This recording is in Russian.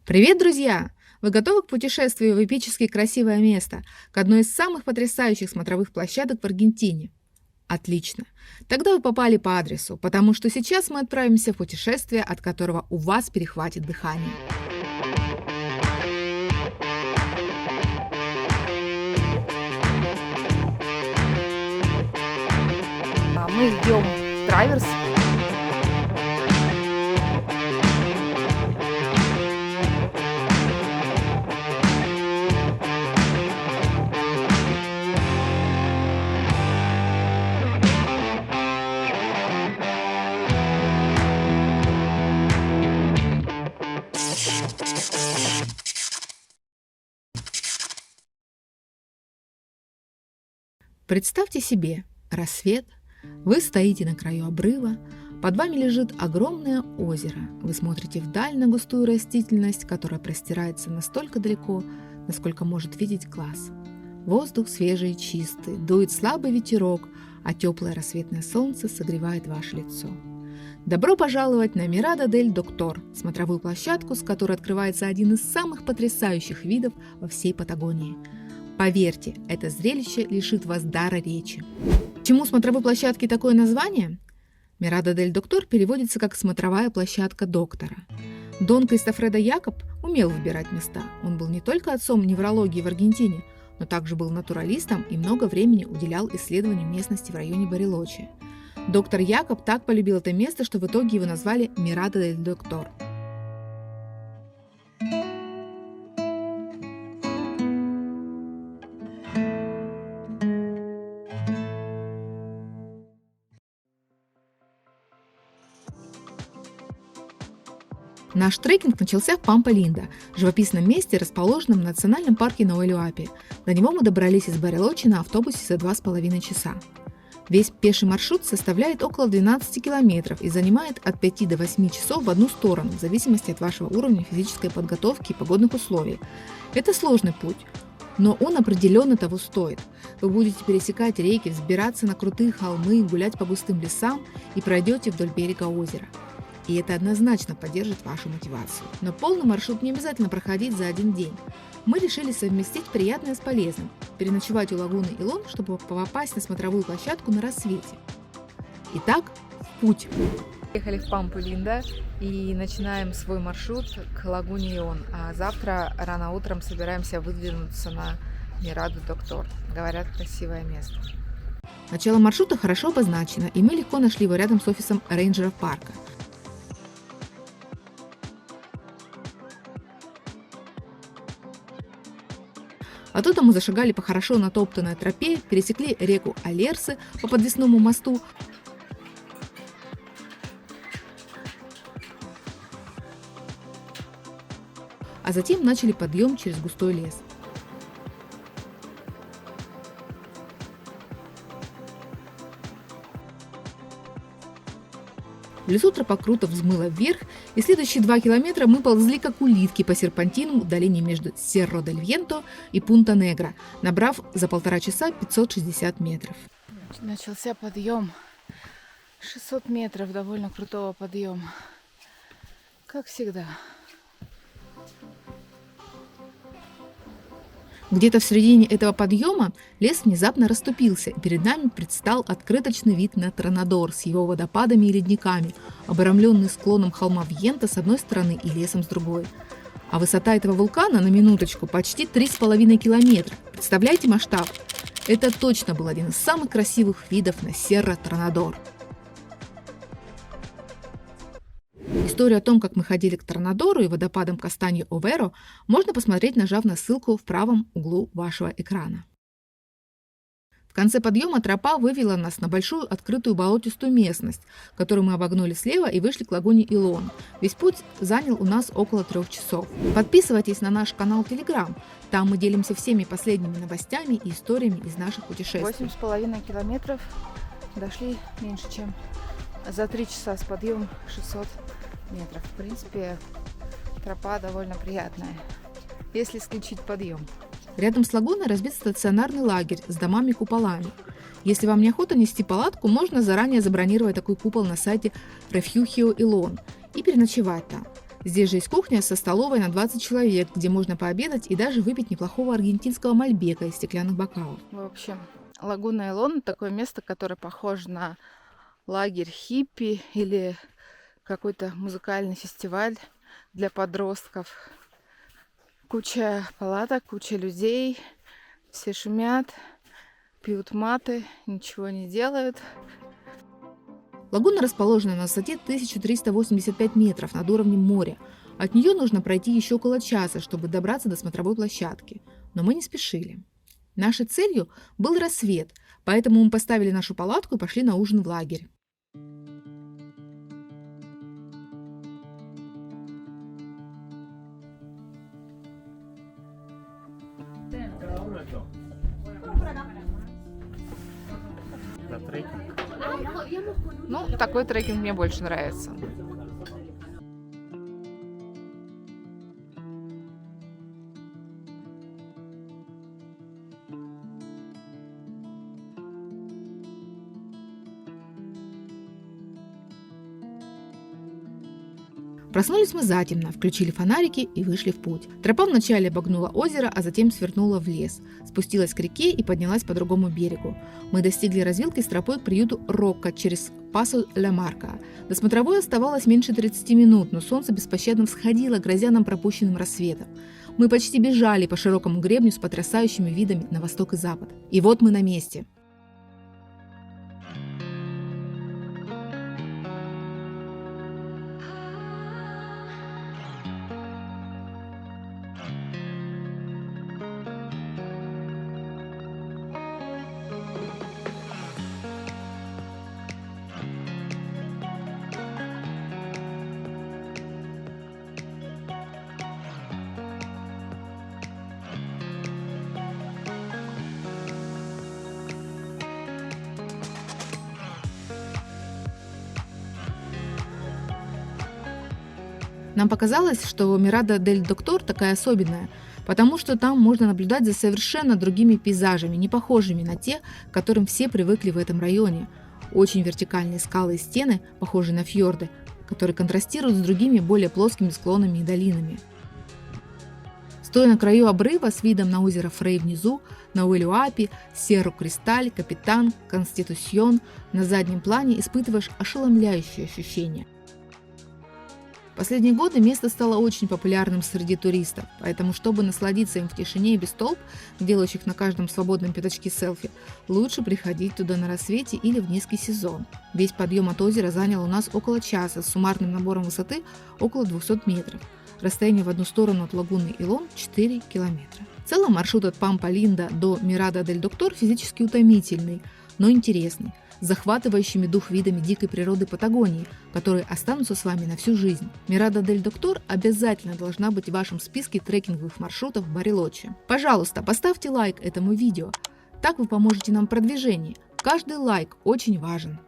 Привет, друзья! Вы готовы к путешествию в эпически красивое место, к одной из самых потрясающих смотровых площадок в Аргентине? Отлично! Тогда вы попали по адресу, потому что сейчас мы отправимся в путешествие, от которого у вас перехватит дыхание. Мы идем траверс. Представьте себе рассвет, вы стоите на краю обрыва, под вами лежит огромное озеро, вы смотрите вдаль на густую растительность, которая простирается настолько далеко, насколько может видеть глаз. Воздух свежий и чистый, дует слабый ветерок, а теплое рассветное солнце согревает ваше лицо. Добро пожаловать на Мирада дель Доктор, смотровую площадку, с которой открывается один из самых потрясающих видов во всей Патагонии. Поверьте, это зрелище лишит вас дара речи. Почему смотровой площадке такое название? Мирада дель Доктор переводится как «смотровая площадка доктора». Дон Кристофредо Якоб умел выбирать места. Он был не только отцом неврологии в Аргентине, но также был натуралистом и много времени уделял исследованию местности в районе Барелочи. Доктор Якоб так полюбил это место, что в итоге его назвали Мирада дель Доктор. Наш трекинг начался в Пампа-Линда, живописном месте, расположенном в национальном парке Нуэльюапи. До него мы добрались из Барелочи на автобусе за 2,5 часа. Весь пеший маршрут составляет около 12 километров и занимает от 5 до 8 часов в одну сторону, в зависимости от вашего уровня физической подготовки и погодных условий. Это сложный путь, но он определенно того стоит. Вы будете пересекать реки, взбираться на крутые холмы, гулять по густым лесам и пройдете вдоль берега озера. И это однозначно поддержит вашу мотивацию. Но полный маршрут не обязательно проходить за один день. Мы решили совместить приятное с полезным, переночевать у лагуны Илон, чтобы попасть на смотровую площадку на рассвете. Итак, в путь! Приехали в Пампу-Линда и начинаем свой маршрут к лагуне Илон. А завтра рано утром собираемся выдвинуться на Мираду Доктор. Говорят, красивое место. Начало маршрута хорошо обозначено, и мы легко нашли его рядом с офисом рейнджеров парка. Оттуда мы зашагали по хорошо натоптанной тропе, пересекли реку Алерсы по подвесному мосту, а затем начали подъем через густой лес. В лесу тропа круто взмыла вверх, и следующие 2 километра мы ползли как улитки по серпантину в долине между Серро-дель-Вьенто и Пунта-Негра, набрав за 1,5 часа 560 метров. Начался подъем. 600 метров довольно крутого подъема. Как всегда. Где-то в середине этого подъема лес внезапно расступился, и перед нами предстал открыточный вид на Тронадор с его водопадами и ледниками, обрамленный склоном холма Вьенто с одной стороны и лесом с другой. А высота этого вулкана, на минуточку, почти 3,5 километра. Представляете масштаб? Это точно был один из самых красивых видов на Серра-Тронадор. Историю о том, как мы ходили к Тронадору и водопадам Кастанье-Оверо, можно посмотреть, нажав на ссылку в правом углу вашего экрана. В конце подъема тропа вывела нас на большую открытую болотистую местность, которую мы обогнули слева и вышли к лагуне Илон. Весь путь занял у нас около 3 часов. Подписывайтесь на наш канал Telegram, там мы делимся всеми последними новостями и историями из наших путешествий. 8,5 километров дошли меньше, чем за 3 часа с подъемом 600 метров. В принципе, тропа довольно приятная, если исключить подъем. Рядом с лагуной разбит стационарный лагерь с домами-куполами. Если вам неохота нести палатку, можно заранее забронировать такой купол на сайте Refugio Ilon и переночевать там. Здесь же есть кухня со столовой на 20 человек, где можно пообедать и даже выпить неплохого аргентинского мальбека из стеклянных бокалов. В общем, лагуна Илон — такое место, которое похоже на лагерь хиппи или какой-то музыкальный фестиваль для подростков. Куча палаток, куча людей, все шумят, пьют маты, ничего не делают. Лагуна расположена на высоте 1385 метров над уровнем моря. От нее нужно пройти еще около часа, чтобы добраться до смотровой площадки. Но мы не спешили. Нашей целью был рассвет, поэтому мы поставили нашу палатку и пошли на ужин в лагерь. Ну, такой трекинг мне больше нравится. Проснулись мы затемно, включили фонарики и вышли в путь. Тропа вначале обогнула озеро, а затем свернула в лес, спустилась к реке и поднялась по другому берегу. Мы достигли развилки с тропой к приюту Рокко через Пасо-ля-Марка. До смотровой оставалось меньше 30 минут, но солнце беспощадно всходило, грозя нам пропущенным рассветом. Мы почти бежали по широкому гребню с потрясающими видами на восток и запад. И вот мы на месте. Нам показалось, что Мирада дель Доктор такая особенная, потому что там можно наблюдать за совершенно другими пейзажами, не похожими на те, к которым все привыкли в этом районе. Очень вертикальные скалы и стены, похожие на фьорды, которые контрастируют с другими более плоскими склонами и долинами. Стоя на краю обрыва с видом на озеро Фрей внизу, на Уэлюапи, Серру Кристаль, Капитан, Конститусьон, на заднем плане испытываешь ошеломляющее ощущение. В последние годы место стало очень популярным среди туристов, поэтому, чтобы насладиться им в тишине и без толп, делающих на каждом свободном пятачке селфи, лучше приходить туда на рассвете или в низкий сезон. Весь подъем от озера занял у нас около часа с суммарным набором высоты около 200 метров. Расстояние в одну сторону от лагуны Илон 4 километра. В целом маршрут от Пампа-Линда до Мирада дель Доктор физически утомительный, но интересный, с захватывающими дух видами дикой природы Патагонии, которые останутся с вами на всю жизнь. Мирада дель Доктор обязательно должна быть в вашем списке трекинговых маршрутов в Барелоче. Пожалуйста, поставьте лайк этому видео. Так вы поможете нам в продвижении. Каждый лайк очень важен.